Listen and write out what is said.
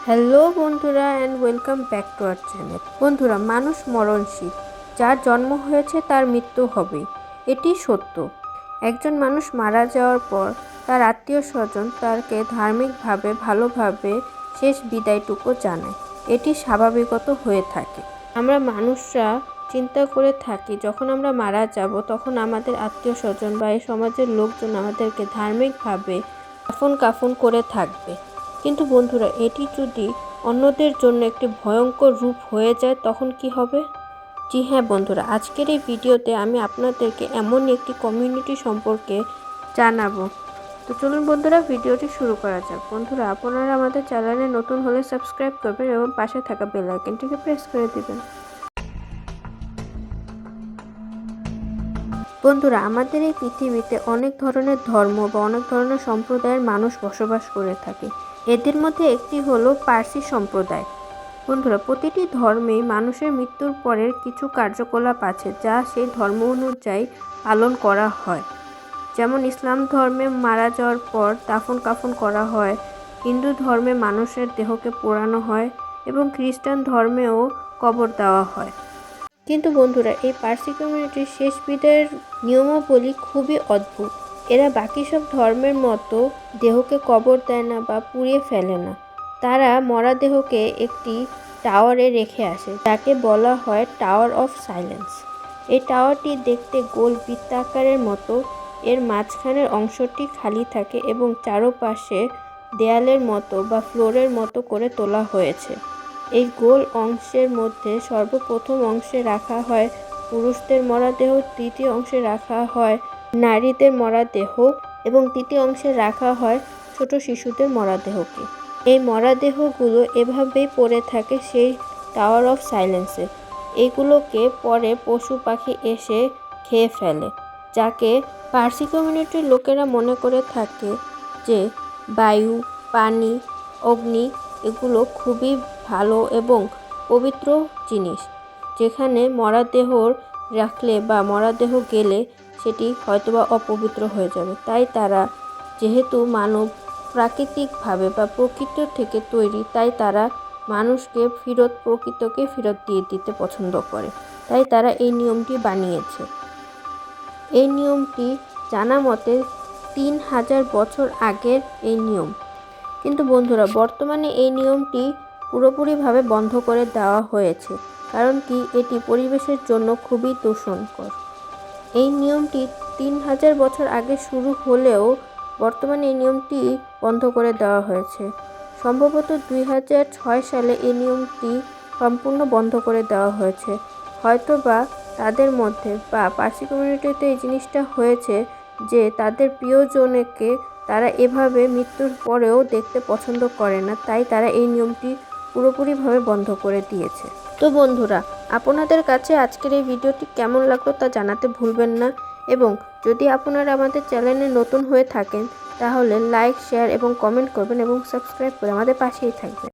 Hello বন্ধুরা and welcome back to our channel. বন্ধুরা, মানুষ মরণশীল, যার জন্ম হয়েছে তার মৃত্যু হবে, এটি সত্য। একজন মানুষ মারা যাওয়ার পর তার আত্মীয় স্বজন তাকে ধার্মিকভাবে ভালোভাবে শেষ বিদায়টুকু জানায়, এটি স্বাভাবিকত হয়ে থাকে। আমরা মানুষরা চিন্তা করে থাকি যখন আমরা মারা যাব তখন আমাদের আত্মীয় স্বজন বা এই সমাজের লোকজন আমাদেরকে ধার্মিকভাবে কাফন করে থাকবে। কিন্তু বন্ধুরা, এটি যদি অন্যদের জন্য একটি ভয়ঙ্কর রূপ হয়ে যায় তখন কি হবে? জি হ্যাঁ বন্ধুরা, আজকের এই ভিডিওতে আমি আপনাদেরকে এমন একটি কমিউনিটি সম্পর্কে জানাবো। তো চলুন বন্ধুরা, ভিডিওটি শুরু করা যাক। বন্ধুরা, আপনারা আমাদের চ্যানেলে নতুন হলে সাবস্ক্রাইব করবেন এবং পাশে থাকা বেল আইকনটিকে প্রেস করে দিবেন। বন্ধুরা, আমাদের এই পৃথিবীতে অনেক ধরনের ধর্ম বা অনেক ধরনের সম্প্রদায়ের মানুষ বসবাস করে থাকে। এদের মধ্যে একটি হলো পার্সি সম্প্রদায়। বন্ধুরা, প্রতিটি ধর্মেই মানুষের মৃত্যুর পরের কিছু কার্যকলাপ আছে যা সেই ধর্ম অনুযায়ী পালন করা হয়। যেমন ইসলাম ধর্মে মারা যাওয়ার পর দাফন কাফন করা হয়, হিন্দু ধর্মে মানুষের দেহকে পোড়ানো হয় এবং খ্রিস্টান ধর্মেও কবর দেওয়া হয়। কিন্তু বন্ধুরা, এই পার্সি কমিউনিটির শেষ বিদায়ের নিয়মাবলী খুবই অদ্ভুত। এরা বাকি সব ধর্মের মতো দেহকে কবর দেয় না বা পুড়িয়ে ফেলে না। তারা মরা দেহকে একটি টাওয়ারে রেখে আসে, যাকে বলা হয় টাওয়ার অফ সাইলেন্স। এই টাওয়ারটি দেখতে গোল বৃত্তাকারের মতো। এর মাঝখানের অংশটি খালি থাকে এবং চারপাশে দেয়ালের মতো বা ফ্লোরের মতো করে তোলা হয়েছে। এই গোল অংশের মধ্যে সর্বপ্রথম অংশে রাখা হয় পুরুষদের মরদেহ, দ্বিতীয় অংশে রাখা হয় নারীদের মরদেহ এবং তৃতীয় অংশে রাখা হয় ছোট শিশুদের মরদেহকে। এই মরদেহগুলো এভাবেই পড়ে থাকে সেই টাওয়ার অফ সাইলেন্সে। এগুলোকে পরে পশু পাখি এসে খেয়ে ফেলে, যাকে পার্সি কমিউনিটির লোকেরা মনে করে থাকে যে বায়ু, পানি, অগ্নি এগুলো খুবই ভালো এবং পবিত্র জিনিস, যেখানে মরদেহ রাখলে বা মরদেহ গেলে সেটি হয়তোবা অপবিত্র হয়ে যাবে। তাই তারা, যেহেতু মানব প্রাকৃতিকভাবে বা প্রকৃতি থেকে তৈরি, তাই তারা মানুষকে প্রকৃতিকে ফেরত দিয়ে দিতে পছন্দ করে। তাই তারা এই নিয়মটি বানিয়েছে। এই নিয়মটি জানা মতে 3000 বছর আগের এই নিয়ম। কিন্তু বন্ধুরা, বর্তমানে এই নিয়মটি পুরোপুরিভাবে বন্ধ করে দেওয়া হয়েছে। কারণ কি, এটি পরিবেশের জন্য খুবই দূষণকর। এই নিয়মটি 3000 বছর আগে শুরু হলেও বর্তমানে এই নিয়মটি বন্ধ করে দেওয়া হয়েছে। সম্ভবত 2006 সালে এই নিয়মটি সম্পূর্ণ বন্ধ করে দেওয়া হয়েছে। হয়তোবা তাদের মধ্যে বা পার্সি কমিউনিটিতে এই জিনিসটা হয়েছে যে তাদের প্রিয়জনকে তারা এভাবে মৃত্যুর পরেও দেখতে পছন্দ করে না, তাই তারা এই নিয়মটি পুরোপুরিভাবে বন্ধ করে দিয়েছে। তো বন্ধুরা, আপনাদের কাছে আজকের এই ভিডিওটি কেমন লাগলো তা জানাতে ভুলবেন না। এবং যদি আপনারা আমাদের চ্যানেলে নতুন হয়ে থাকেন তাহলে লাইক, শেয়ার এবং কমেন্ট করবেন এবং সাবস্ক্রাইব করে আমাদের পাশেই থাকবেন।